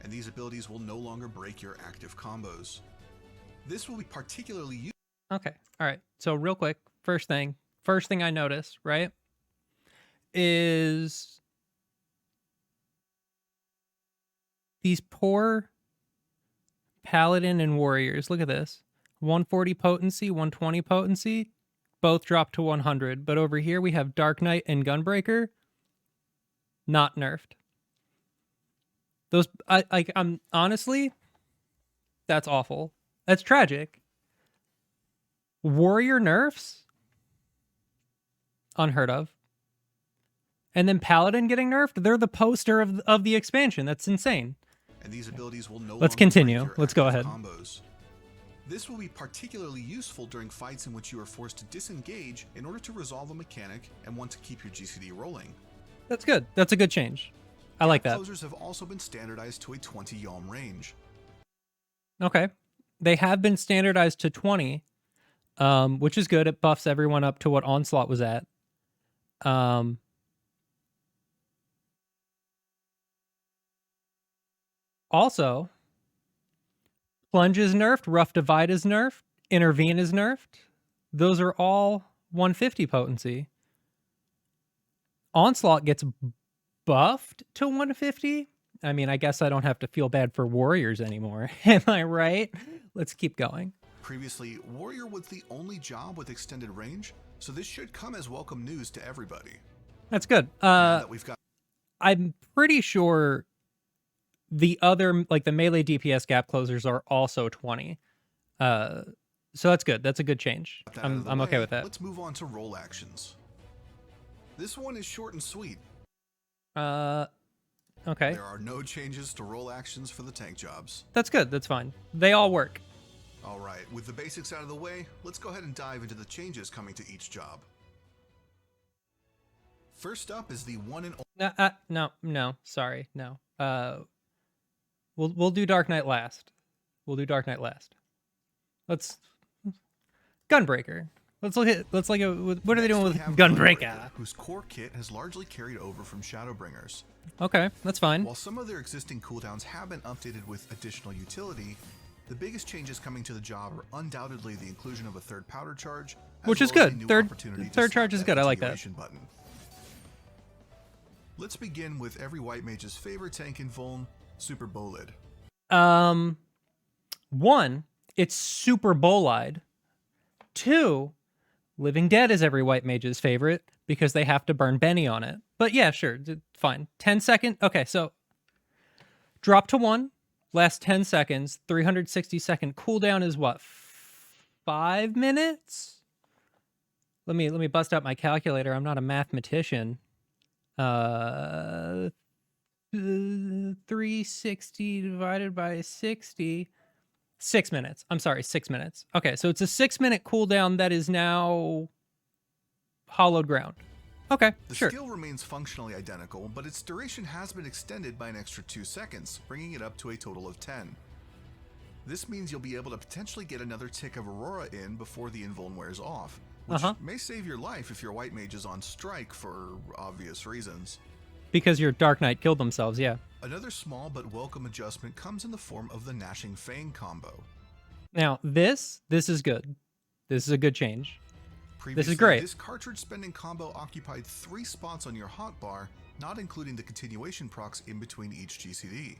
and these abilities will no longer break your active combos. This will be particularly useful. Okay, all right. So real quick, first thing I noticed, right, is these poor Paladin and Warriors. Look at this. 140 potency, 120 potency, both drop to 100. But over here we have Dark Knight and Gunbreaker, not nerfed. Those, I'm honestly, that's awful. That's tragic. Warrior nerfs? Unheard of. And then Paladin getting nerfed? They're the poster of the expansion. That's insane. And these abilities will no Let's longer continue. break your Let's go active ahead. combos. This will be particularly useful during fights in which you are forced to disengage in order to resolve a mechanic and want to keep your GCD rolling. That's good. That's a good change. I like that. Closers have also been standardized to a 20 yalm range. Okay. They have been standardized to 20, which is good. It buffs everyone up to what Onslaught was at. Also, Plunge is nerfed, Rough Divide is nerfed, Intervene is nerfed. Those are all 150 potency. Onslaught gets buffed to 150. I mean, I guess I don't have to feel bad for Warriors anymore. Am I right? Let's keep going. Previously, Warrior was the only job with extended range, so this should come as welcome news to everybody. That's good. I'm pretty sure the other, like the melee DPS gap closers, are also 20. So that's good. That's a good change. I'm okay with that. Let's move on to role actions. This one is short and sweet. Okay. There are no changes to role actions for the tank jobs. That's good. That's fine. They all work. All right, with the basics out of the way, let's go ahead and dive into the changes coming to each job. First up is the one and only. No, sorry, no. We'll do Dark Knight last. Let's Gunbreaker. What are they doing with Gunbreaker? Whose core kit has largely carried over from Shadowbringers. Okay, that's fine. While some of their existing cooldowns have been updated with additional utility, the biggest changes coming to the job are undoubtedly the inclusion of a third powder charge, which is good. Third charge is good. I like that. Button. Let's begin with every white mage's favorite tank in Vuln, Super Bolid. One, it's super bolide. Two, Living Dead is every white mage's favorite because they have to burn Benny on it. But yeah, sure, fine. 10 second. Okay, so drop to 1, last 10 seconds, 360-second cooldown is what? 5 minutes? Let me bust out my calculator. I'm not a mathematician. 360 divided by 60. 6 minutes. I'm sorry, 6 minutes. Okay, so it's a 6-minute cooldown that is now hollowed ground. Okay, sure. The skill remains functionally identical, but its duration has been extended by an extra 2 seconds, bringing it up to a total of 10. This means you'll be able to potentially get another tick of Aurora in before the invuln wears off, which may save your life if your white mage is on strike for obvious reasons. Because your Dark Knight killed themselves, yeah. Another small but welcome adjustment comes in the form of the Gnashing Fang combo. Now, this is good. This is a good change. Previously, this is great. This cartridge spending combo occupied 3 spots on your hotbar, not including the continuation procs in between each GCD.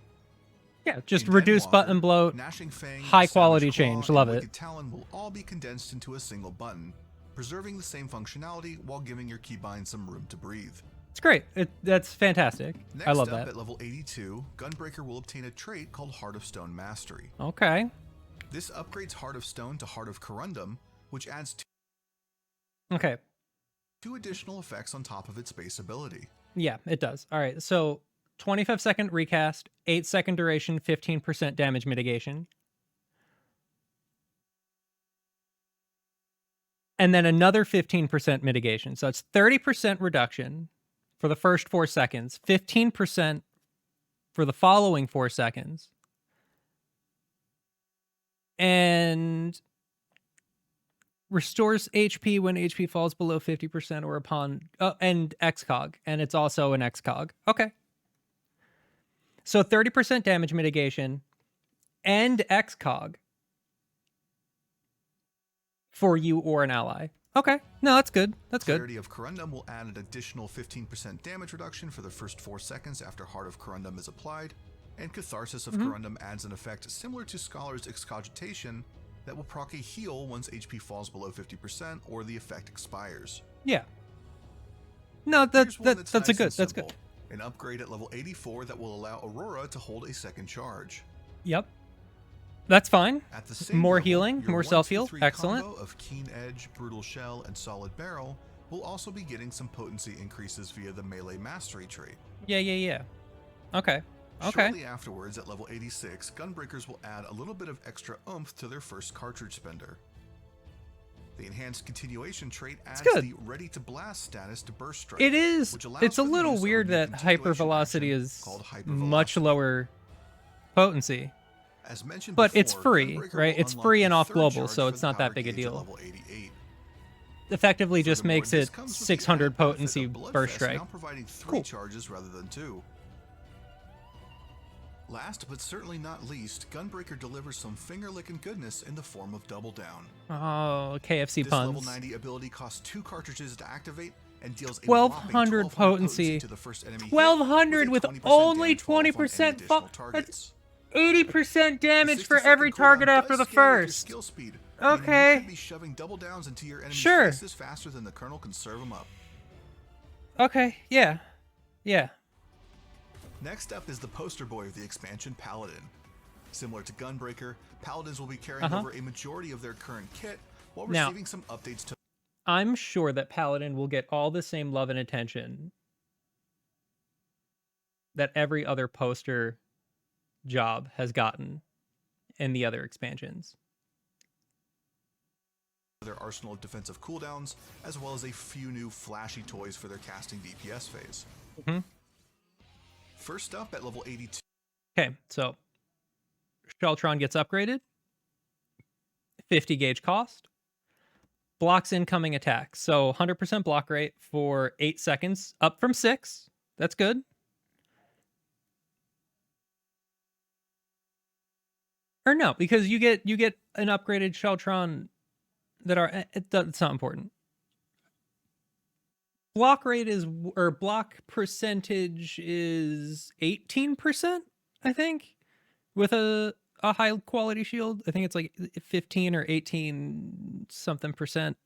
Yeah, just reduce button bloat, Gnashing Fang, high quality Savage Claw, change, love and it. Wicked Talon will all be condensed into a single button, preserving the same functionality while giving your keybind some room to breathe. It's great. That's fantastic. Next I love up, that. at level 82, Gunbreaker will obtain a trait called Heart of Stone Mastery. Okay. This upgrades Heart of Stone to Heart of Corundum, which adds 2 additional effects on top of its base ability. Yeah, it does. All right, so 25-second recast, 8-second duration, 15% damage mitigation. And then another 15% mitigation. So it's 30% reduction for the first 4 seconds, 15% for the following 4 seconds. And restores HP when HP falls below 50% or upon... and XCOG. And it's also an XCOG. Okay. So 30% damage mitigation and XCOG for you or an ally. Okay, no, that's good. That's good. Clarity of Corundum will add an additional 15% damage reduction for the first 4 seconds after Heart of Corundum is applied, and Catharsis of Corundum adds an effect similar to Scholar's Excogitation that will proc a heal once HP falls below 50% or the effect expires. Yeah. No, Here's one that's nice a good. and That's simple. good. An upgrade at level 84 that will allow Aurora to hold a second charge. Yep. That's fine. At the same More level, healing, your more 1, 2, self-heal. 3 Excellent. combo of Keen Edge, Brutal Shell, and Solid Barrel will also be getting some potency increases via the Melee Mastery trait. Yeah. Okay. Shortly afterwards, at level 86, Gunbreakers will add a little bit of extra oomph to their first cartridge spender. The enhanced continuation trait adds good. the Ready to Blast status to Burst Strike. It is. which allows It's a for the little use of weird new that hyper continuation velocity action is called Hyper much Velocity. lower potency. As mentioned But before, it's free, Gunbreaker right? will It's unlock free a and off third global, charge so for it's the not that power big a gauge at deal. level 88. Effectively just Furthermore, makes this it comes with the 600 added benefit potency of Bloodfest burst strike. now providing 3 Cool. charges rather than 2. Last but certainly not least, Gunbreaker delivers some finger-licking goodness in the form of Double Down. Oh, KFC This level puns. 90 ability costs 2 cartridges to activate and deals a 1200 whopping 1200 potency. to the first enemy hit 1200 with a 20% only damage fall off on any 20% additional that's targets. 80% The damage for 60-second every cooldown target does after the scale with your first. skill speed, meaning you Okay. could be shoving double downs into your enemy's Sure. faces faster than the Colonel can serve them up. Okay, yeah. Next up is the poster boy of the expansion, Paladin. Similar to Gunbreaker, Paladins will be carrying over a majority of their current kit while Now- receiving some updates to I'm sure that Paladin will get all the same love and attention that every other poster job has gotten in the other expansions. their arsenal of defensive cooldowns, as well as a few new flashy toys for their casting DPS phase. First up at level 82. Okay, so Sheltron gets upgraded. 50 gauge cost. Blocks incoming attacks. So 100% block rate for 8 seconds, up from 6. That's good. Or no, because you get an upgraded Sheltron that are it's not important. Block rate is or block percentage is 18%, I think, with a high quality shield. I think it's like 15 or 18 something percent.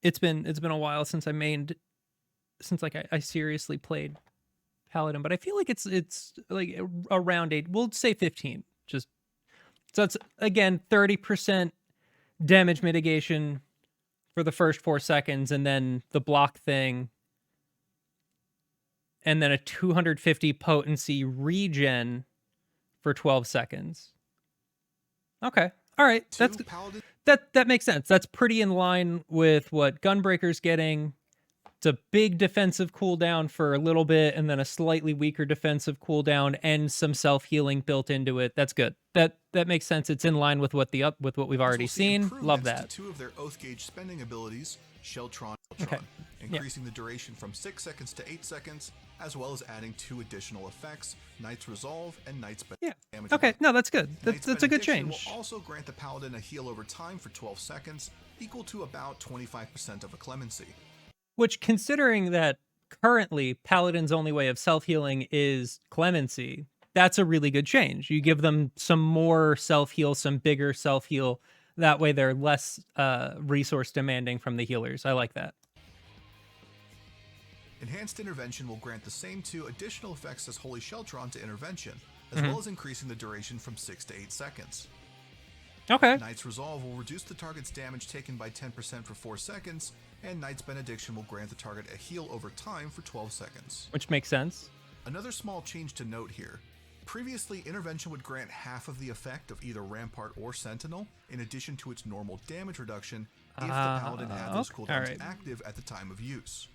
It's been a while since I seriously played Paladin, but I feel like it's like around 8. We'll say 15. Just so it's again 30% damage mitigation for the first 4 seconds, and then the block thing, and then a 250 potency regen for 12 seconds. Okay. All right. That makes sense. That's pretty in line with what Gunbreaker's getting. It's a big defensive cooldown for a little bit, and then a slightly weaker defensive cooldown and some self-healing built into it. That's good. That makes sense. It's in line with what we've already seen. Love that. To 2 of their Oath Gauge spending abilities, Sheltron, Okay. increasing the duration from 6 seconds to 8 seconds, as well as adding 2 additional effects, Knight's Resolve and Knight's Damage. Okay, no, that's good. Knight's That's a good Benediction change. will also grant the Paladin a heal over time for 12 seconds, equal to about 25% of a clemency. Which, considering that currently Paladin's only way of self-healing is clemency, that's a really good change. You give them some more self-heal, some bigger self-heal. That way they're less resource demanding from the healers. I like that. Enhanced Intervention will grant the same 2 additional effects as Holy Sheltron to Intervention, as well as increasing the duration from 6 to 8 seconds. Okay. Knight's Resolve will reduce the target's damage taken by 10% for 4 seconds, and Knight's Benediction will grant the target a heal over time for 12 seconds. Which makes sense. Another small change to note here. Previously, Intervention would grant half of the effect of either Rampart or Sentinel, in addition to its normal damage reduction, if the Paladin had those cooldowns active at the time of use.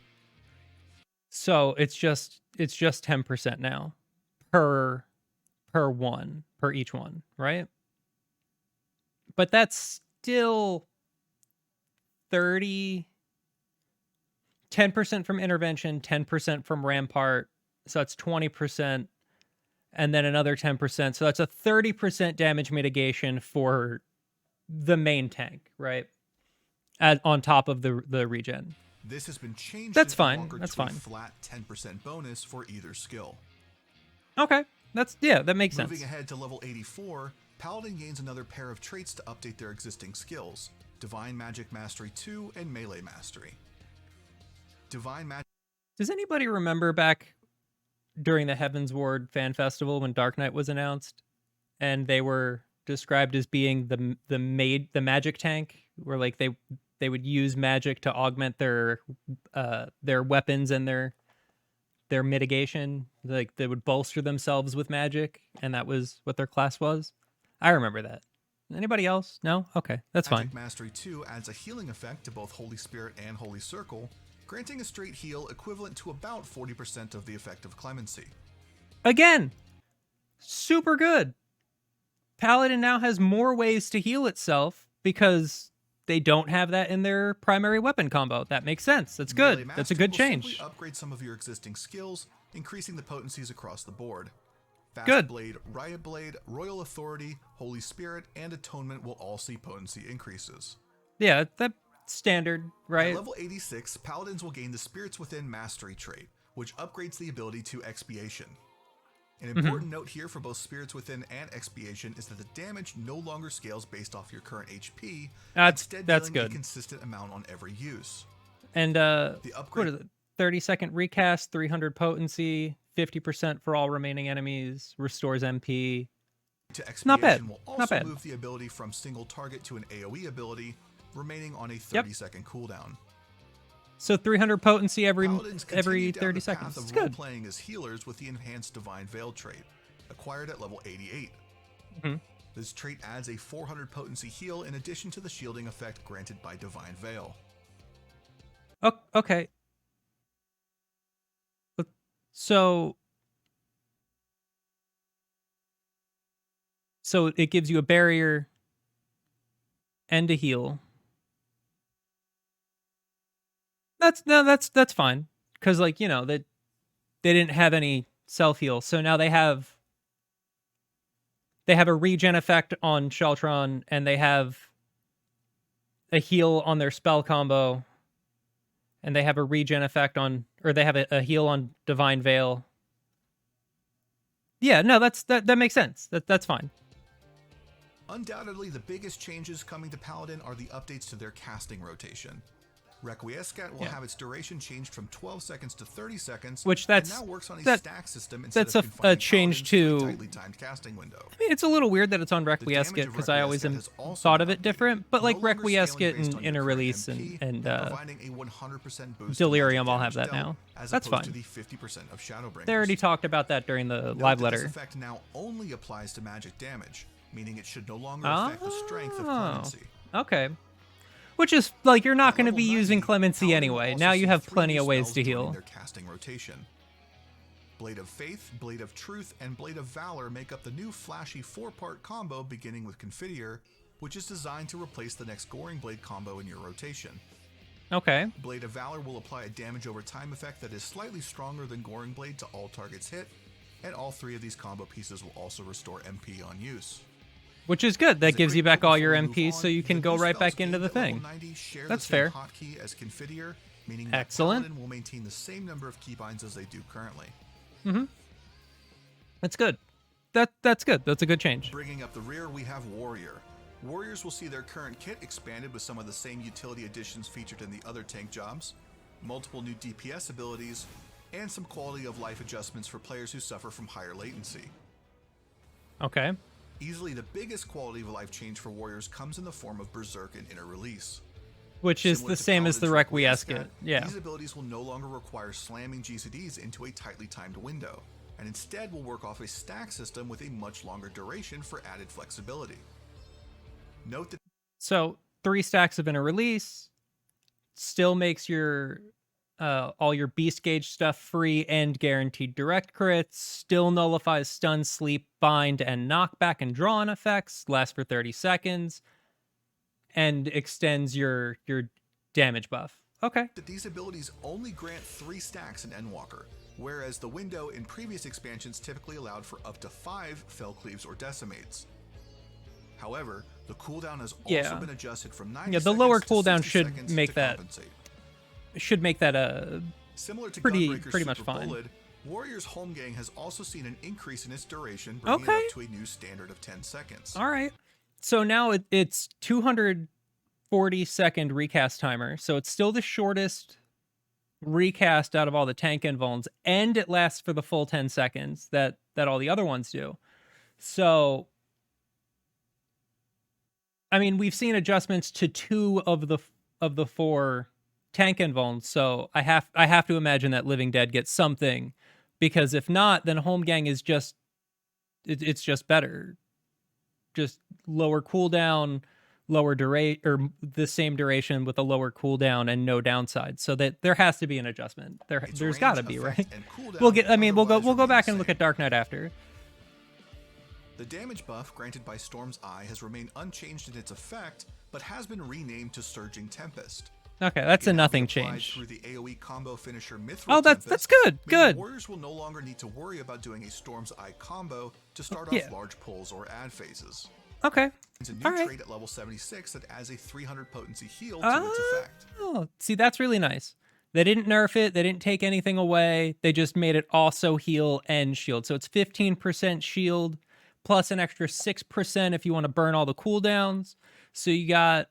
So it's just 10% now per each one, right? But that's still 10% from Intervention, 10% from Rampart, So that's 20%, and then another 10%. So that's a 30% damage mitigation for the main tank, right? On top of the regen. This has been changed That's in fine. Endwalker That's to a fine. flat 10% bonus for either skill. Okay. That makes sense. Moving ahead to level 84, Paladin gains another pair of traits to update their existing skills: Divine Magic Mastery 2 and Melee Mastery. Divine Magic. Does anybody remember back during the Heaven's Ward fan festival when Dark Knight was announced, and they were described as being the magic tank, where like they would use magic to augment their weapons and their mitigation, like they would bolster themselves with magic, and that was what their class was. I remember that. Anybody else? No? Okay, that's fine. Magic Mastery 2 adds a healing effect to both Holy Spirit and Holy Circle, granting a straight heal equivalent to about 40% of the effect of Clemency. Again, super good. Paladin now has more ways to heal itself because they don't have that in their primary weapon combo. That makes sense. That's good. That's a good change. Simply upgrade some of your existing skills, increasing the potencies across the board. Fast Good. Blade, Riot Blade, Royal Authority, Holy Spirit, and Atonement will all see potency increases. Yeah, that's standard, right? At level 86, Paladins will gain the Spirits Within Mastery trait, which upgrades the ability to Expiation. An important note here for both Spirits Within and Expiation is that the damage no longer scales based off your current HP, instead that's dealing good. a consistent amount on every use. And The upgrade what is it? 30-second recast, 300 potency, 50% for all remaining enemies, restores MP. to Expiation Not bad. will Not also bad. move the ability from single target to an AoE ability, remaining on a 30-second cooldown. So 300 potency every Paladins 30 continue down the seconds. path It's of good. role-playing as healers with the enhanced Divine Veil trait, acquired at level 88. Mhm. This trait adds a 400 potency heal in addition to the shielding effect granted by Divine Veil. Okay. So it gives you a barrier and a heal. That's fine, because like, you know, that they didn't have any self heal, so now they have a regen effect on Sheltron, and they have a heal on their spell combo, and they have a regen effect on, or they have a heal on Divine Veil. Yeah, no, that makes sense. That's fine. Undoubtedly, the biggest changes coming to Paladin are the updates to their casting rotation. Requiescat will have its duration changed from 12 seconds to 30 seconds, Which and now works on a stack system instead that's of a confining change Paladins to to. a tightly timed casting window. I mean, it's a little weird that it's on damage Requiescat, of because I always Requiescat has also thought been of it updated, different. But like no longer scaling Requiescat based and on your Inner current Release MP, and providing a 100% boost Delirium to all magic have that damage now. dealt, as That's opposed fine. to the 50% of Shadowbringers. They already talked about that during the Note live that letter. This effect now only applies to magic damage, meaning it should no longer affect the strength of Clemency. Okay. Which is like, you're not At going to level be using 90, Clemency Paladin will anyway. also Now you see have 3 plenty new of ways spells to joining heal. their casting rotation. Blade of Faith, Blade of Truth, and Blade of Valor make up the new flashy 4-part combo beginning with Confiteor, which is designed to replace the next Goring Blade combo in your rotation. Okay. Blade of Valor will apply a damage over time effect that is slightly stronger than Goring Blade to all targets hit, and all 3 of these combo pieces will also restore MP on use. Which is good. That As a gives quick you back note all before your we move MPs, on, so you can the go new right spells back into gained the at level thing. 90 share That's the same fair. hotkey as Confiteor, meaning Excellent. that Paladin will maintain the same number of keybinds as they do currently. That's good. That's good. That's a good change. Bringing up the rear, we have Warrior. Warriors will see their current kit expanded with some of the same utility additions featured in the other tank jobs, multiple new DPS abilities, and some quality of life adjustments for players who suffer from higher latency. Okay. Easily the biggest quality of life change for Warriors comes in the form of Berserk and Inner Release. Which is Similar the to same as the Paladin's Requiescat. Yeah. These abilities will no longer require slamming GCDs into a tightly timed window, and instead will work off a stack system with a much longer duration for added flexibility. Note that So 3 stacks of Inner Release still makes your all your beast gauge stuff free and guaranteed direct crits, still nullifies stun, sleep, bind, and knockback and draw-in effects, lasts for 30 seconds, and extends your damage buff. Okay. these abilities only grant 3 stacks in Endwalker, whereas the window in previous expansions typically allowed for up to 5 Fell Cleaves or Decimates. However, the cooldown has also been adjusted from 90 the seconds lower to cooldown 60 should seconds make to that compensate. Similar to pretty Gunbreaker's much Super fine. Bullet, Warrior's Holmgang has also seen an increase in its duration, bringing it up to a new standard of 10 seconds. All right. So now it's 240-second recast timer. So it's still the shortest recast out of all the tank invulns, and it lasts for the full 10 seconds that all the other ones do. So, I mean, we've seen adjustments to 2 of the 4 tank invulns, so I have to imagine that Living Dead gets something, because if not, then Holmgang is just it's just better, just lower cooldown, lower duration, or the same duration with a lower cooldown and no downside. So that there has to be an adjustment. There's got to be, right? We'll go back and look at Dark Knight after. The damage buff granted by Storm's Eye has remained unchanged in its effect, but has been renamed to Surging Tempest. Okay, that's a nothing change. Through the AoE combo finisher Mithril oh, that's good. Good. Warriors will no longer need to worry about doing a Storm's Eye combo to start off large pulls or ad phases. Okay. It's a new trait at level 76 that adds a 300 potency heal to its effect. Oh, see, that's really nice. They didn't nerf it. They didn't take anything away. They just made it also heal and shield. So it's 15% shield plus an extra 6% if you want to burn all the cooldowns. So you got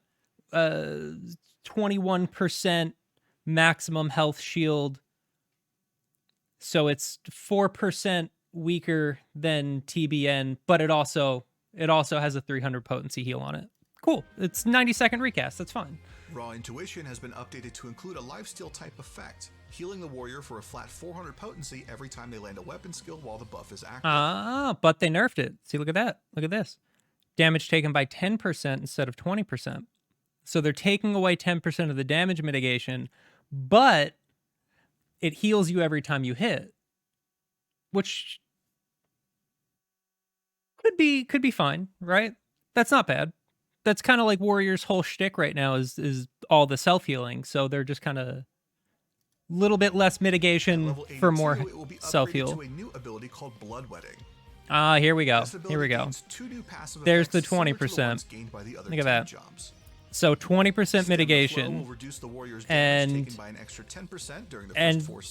21% maximum health shield. So it's 4% weaker than TBN, but it also has a 300 potency heal on it. Cool. It's 90-second recast. That's fine. Raw Intuition has been updated to include a lifesteal type effect, healing the warrior for a flat 400 potency every time they land a weapon skill while the buff is active. But they nerfed it. See, look at that. Look at this. Damage taken by 10% instead of 20%. So they're taking away 10% of the damage mitigation, but it heals you every time you hit, which could be fine, right? That's not bad. That's kind of like Warrior's whole shtick right now is all the self-healing. So they're just kind of a little bit less mitigation for more self-heal. To a new ability called Bloodwetting. Here we go. Here we go. There's the 20%. Look at that. Jobs. So 20% mitigation, and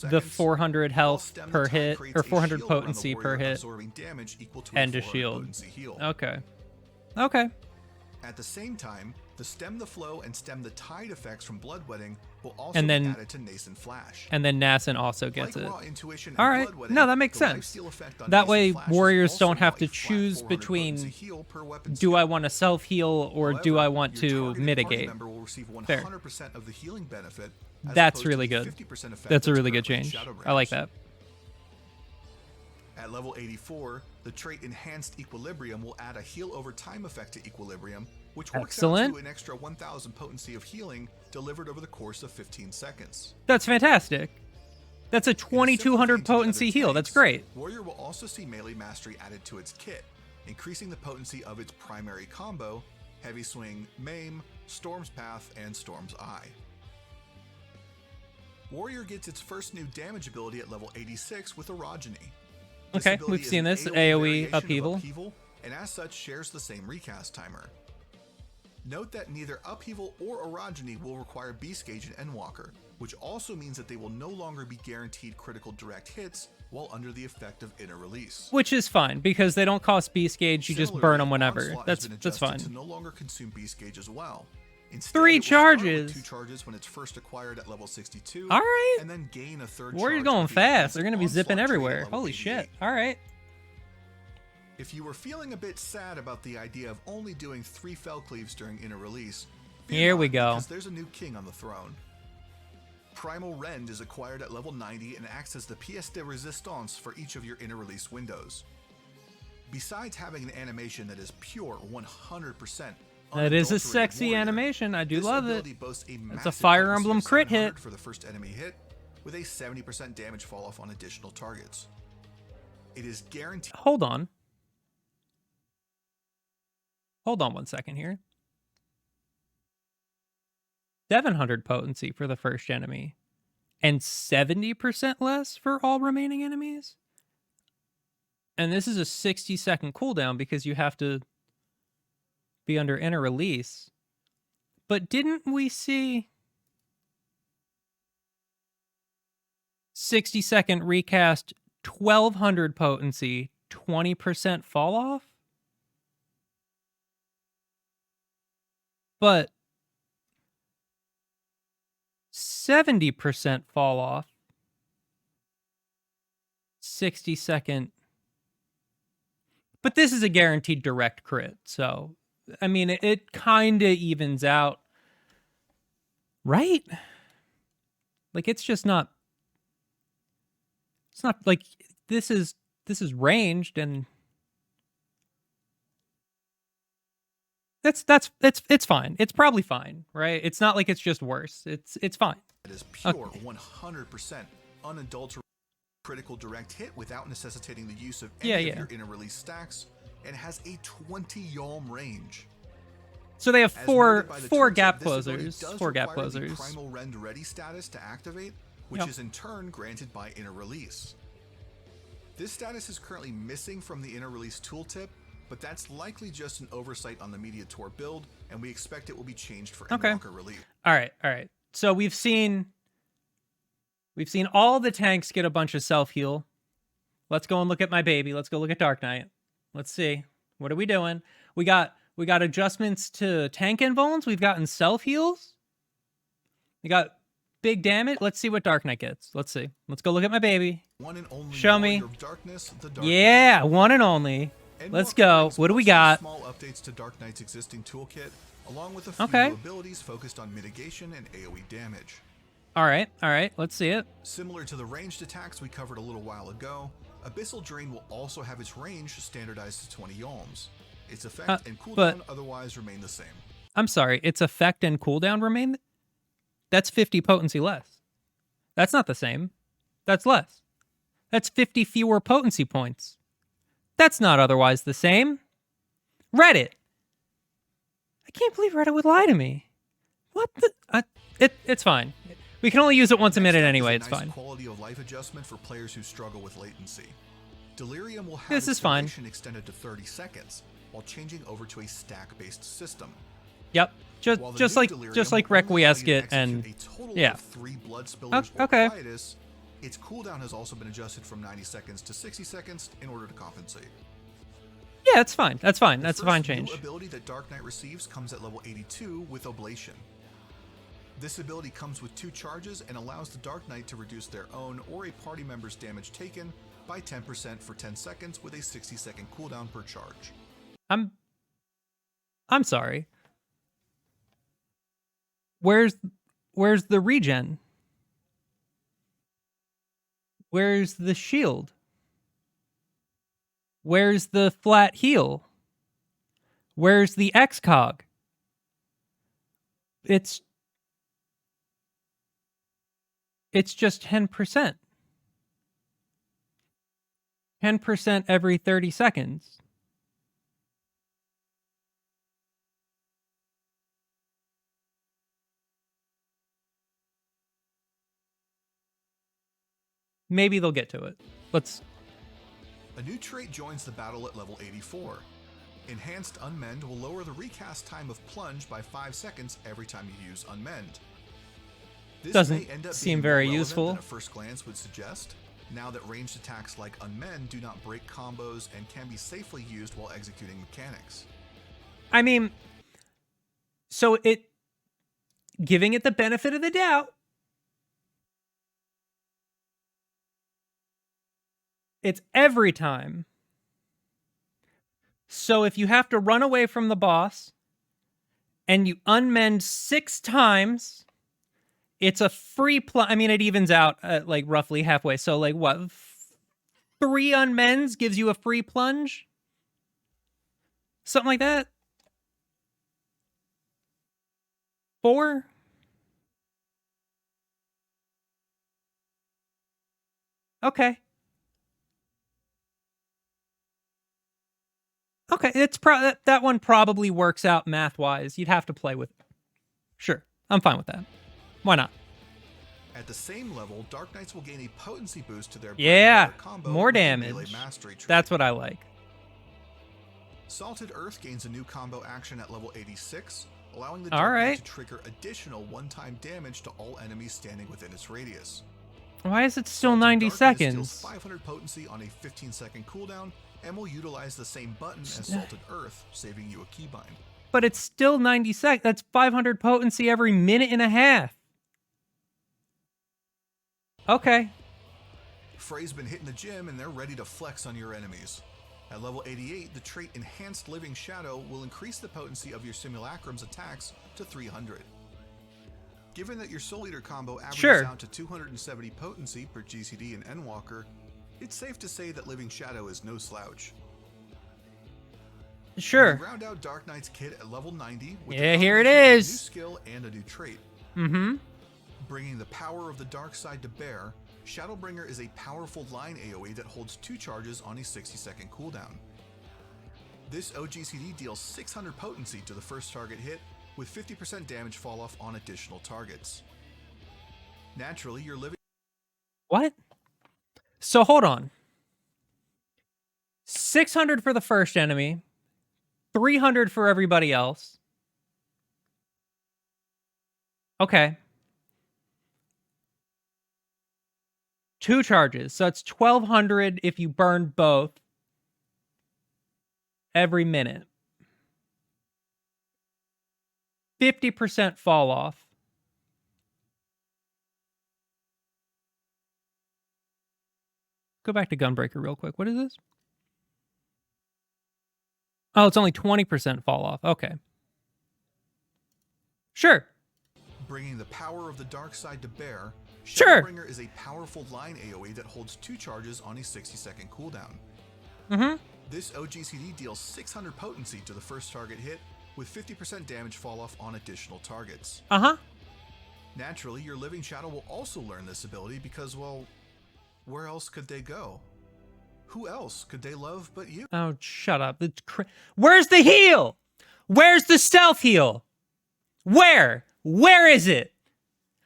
the 400 health per hit, or 400 potency per hit, and a shield. Okay. At the same time, the Stem the Flow and Stem the Tide effects from Bloodwetting will also and then, be added to Nascent Flash. And then Nascent also gets it. All right. No, that makes sense. That way, warriors don't have to choose between, do I want to self-heal or do I want to mitigate? Fair. That's really good. That's a really good change. I like that. At level 84, the trait Enhanced Equilibrium will add a heal over time effect to Equilibrium, which works out to an extra 1,000 potency of healing delivered over the course of 15 seconds. That's fantastic. That's a 2,200 potency heal. That's great. Warrior will also see melee mastery added to its kit, increasing the potency of its primary combo, Heavy Swing, Maim, Storm's Path, and Storm's Eye. Warrior gets its first new damage ability at level 86 with Orogeny. Okay, we've seen this AoE upheaval, and as such shares the same recast timer. Note that neither Upheaval or Orogeny will require Beast Gauge and Endwalker, which also means that they will no longer be guaranteed critical direct hits while under the effect of Inner Release. Which is fine, because they don't cost Beast Gauge, you just burn them whenever. That's fine. To no longer consume Beast Gauge as well. Instead, 3 charges. 2 charges when it's first acquired at level 62. All right. And then gain a 3rd Warrior's charge. Going fast. They're going to be zipping everywhere. Holy shit. All right. If you were feeling a bit sad about the idea of only doing 3 Fell Cleaves during Inner Release, here we go. Because there's a new king on the throne. Primal Rend is acquired at level 90 and acts as the pièce de résistance for each of your Inner Release windows. Besides having an animation that is pure 100%, that is a sexy warrior, animation. I do love it. It's a Fire Emblem crit hit for the first enemy hit, with a 70% damage fall off on additional targets. It is guaranteed. Hold on 1 second here. 700 potency for the first enemy. and 70% less for all remaining enemies. And this is a 60-second cooldown because you have to be under inner release. But didn't we see 60-second recast, 1200 potency, 20% fall off? But 70% fall off, 60-second. But this is a guaranteed direct crit, so I mean it kind of evens out, right? Like it's just not. It's not like this is ranged, and it's fine. It's probably fine, right? It's not like it's just worse. It's fine. It is pure 100% unadulterated critical direct hit without necessitating the use of any of your inner release stacks, and has a 20 yalm range. So they have four tooltip, gap this ability closers. does Four gap require the closers. Primal Rend Ready status to activate, which is in turn granted by inner release. This status is currently missing from the inner release tooltip, but that's likely just an oversight on the Mediator build, and we expect it will be changed for Endwalker relief. All right. So we've seen all the tanks get a bunch of self-heal. Let's go and look at my baby. Let's go look at Dark Knight. Let's see. What are we doing? We got adjustments to tank invulns. We've gotten self-heals. We got big damage. Let's see what Dark Knight gets. Let's see. Let's go look at my baby. One and only Show me. of darkness, the Dark Yeah, Knight. one and only. Let's go. brings What do we mostly got? Small updates to Dark Knight's existing toolkit, along with a few Okay. new abilities focused on mitigation and AoE damage. All right. Let's see it. Similar to the ranged attacks we covered a little while ago, Abyssal Drain will also have its range standardized to 20 yalms. Its effect and cooldown otherwise remain the same. I'm sorry. Its effect and cooldown remain. That's 50 potency less. That's not the same. That's less. That's 50 fewer potency points. That's not otherwise the same. Reddit. I can't believe Reddit would lie to me. What the? It's fine. We can only use it once a minute anyway. It's nice fine. Quality of life adjustment for players who struggle with latency. Delirium will have This its is fine. duration extended to 30 seconds, while changing over to a stack-based system. Yep. While the Just new like Delirium just like will only allow you to Requiescat execute and a total yeah. of 3 blood spillers or Okay. quietus, its cooldown has also been adjusted from 90 seconds to 60 seconds in order to compensate. Yeah, it's fine. That's fine. The That's a first fine new change. ability that Dark Knight receives comes at level 82 with Oblation. This ability comes with 2 charges and allows the Dark Knight to reduce their own or a party member's damage taken by 10% for 10 seconds with a 60-second cooldown per charge. I'm sorry. Where's the regen? Where's the shield? Where's the flat heal? Where's the XCOG? It's just 10%. 10% every 30 seconds. Maybe they'll get to it. A new trait joins the battle at level 84. Enhanced Unmend will lower the recast time of Plunge by 5 seconds every time you use Unmend. This Doesn't may end up seem being very more relevant useful. than at first glance would suggest, now that ranged attacks like Unmend do not break combos and can be safely used while executing mechanics. I mean, so giving it the benefit of the doubt, it's every time. So if you have to run away from the boss and you unmend 6 times, it's a free I mean, it evens out at like roughly halfway. So like what? 3 unmends gives you a free plunge? Something like that? 4? Okay. Okay, it's that one probably works out math-wise. You'd have to play with it. Sure, I'm fine with that. Why not? At the same level, Dark Knights will gain a potency boost to their Yeah, combo more with a damage. melee mastery trait. That's what I like. Salted Earth gains a new combo action at level 86, allowing the All Dark Knight right. to trigger additional one-time damage to all enemies standing within its radius. Why is it still Salted 90 Darkness seconds? deals 500 potency on a 15-second cooldown and will utilize the same button as Salted Earth, saving you a keybind. But it's still 90 seconds. That's 500 potency every minute and a half. Okay. Frey's been hitting the gym and they're ready to flex on your enemies. At level 88, the trait Enhanced Living Shadow will increase the potency of your Simulacrum's attacks to 300. Given that your Soul Eater combo averages out to 270 potency per GCD and Endwalker, it's safe to say that Living Shadow is no slouch. Sure. We round out Dark Knight's kit at level 90 with here it a new is. skill and a new trait. Mm-hmm. Bringing the power of the dark side to bear, Shadowbringer is a powerful line AoE that holds 2 charges on a 60-second cooldown. This OGCD deals 600 potency to the first target hit, with 50% damage fall off on additional targets. Naturally, your living... What? So hold on. 600 for the first enemy, 300 for everybody else. Okay. 2 charges. So it's 1200 if you burn both every minute. 50% fall off. Go back to Gunbreaker real quick. What is this? Oh, it's only 20% fall off. Okay. Sure. Bringing the power of the dark side to bear, Sure. Shadowbringer is a powerful line AoE that holds 2 charges on a 60-second cooldown. Mm-hmm. This OGCD deals 600 potency to the first target hit, with 50% damage fall off on additional targets. Uh-huh. Naturally, your Living Shadow will also learn this ability because, well, where else could they go? Who else could they love but you? Oh, shut up. Where's the heal? Where's the stealth heal? Where? Where is it?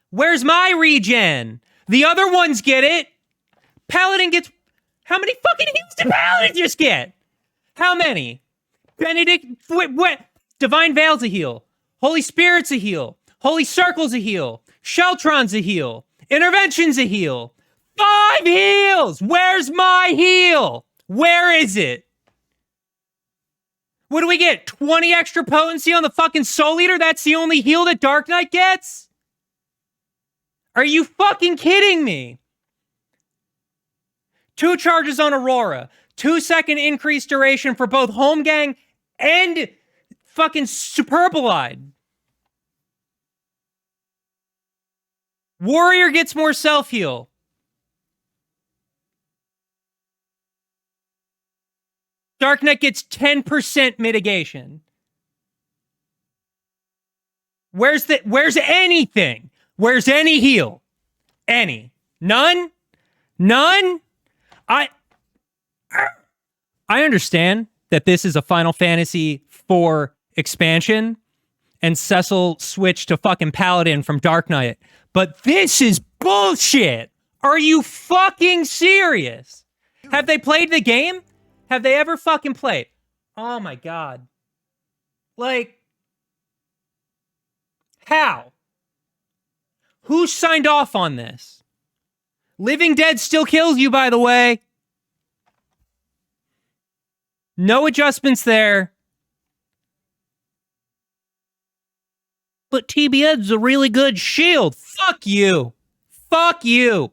Where's my regen? The other ones get it. Paladin gets... How many fucking heals did Paladin just get? How many? Benedict... What? Divine Veil's a heal. Holy Spirit's a heal. Holy Circle's a heal. Sheltron's a heal. Intervention's a heal. 5 heals! Where's my heal? Where is it? What do we get? 20 extra potency on the fucking Soul Eater? That's the only heal that Dark Knight gets? Are you fucking kidding me? 2 charges on Aurora. 2-second increased duration for both Holmgang and fucking Superbolide. Warrior gets more self-heal. Dark Knight gets 10% mitigation. Where's anything? Where's any heal? Any? None? None? I understand that this is a Final Fantasy IV expansion and Cecil switched to fucking Paladin from Dark Knight, but this is bullshit. Are you fucking serious? Have they played the game? Have they ever fucking played? Oh my god. Like, how? Who signed off on this? Living Dead still kills you, by the way. No adjustments there. But TBN's a really good shield. Fuck you. Fuck you.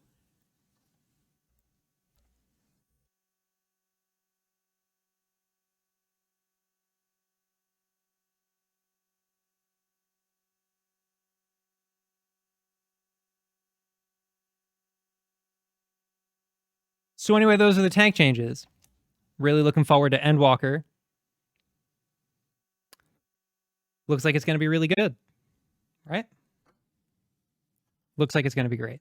So anyway, those are the tank changes. Really looking forward to Endwalker. Looks like it's going to be really good. Right? Looks like it's going to be great.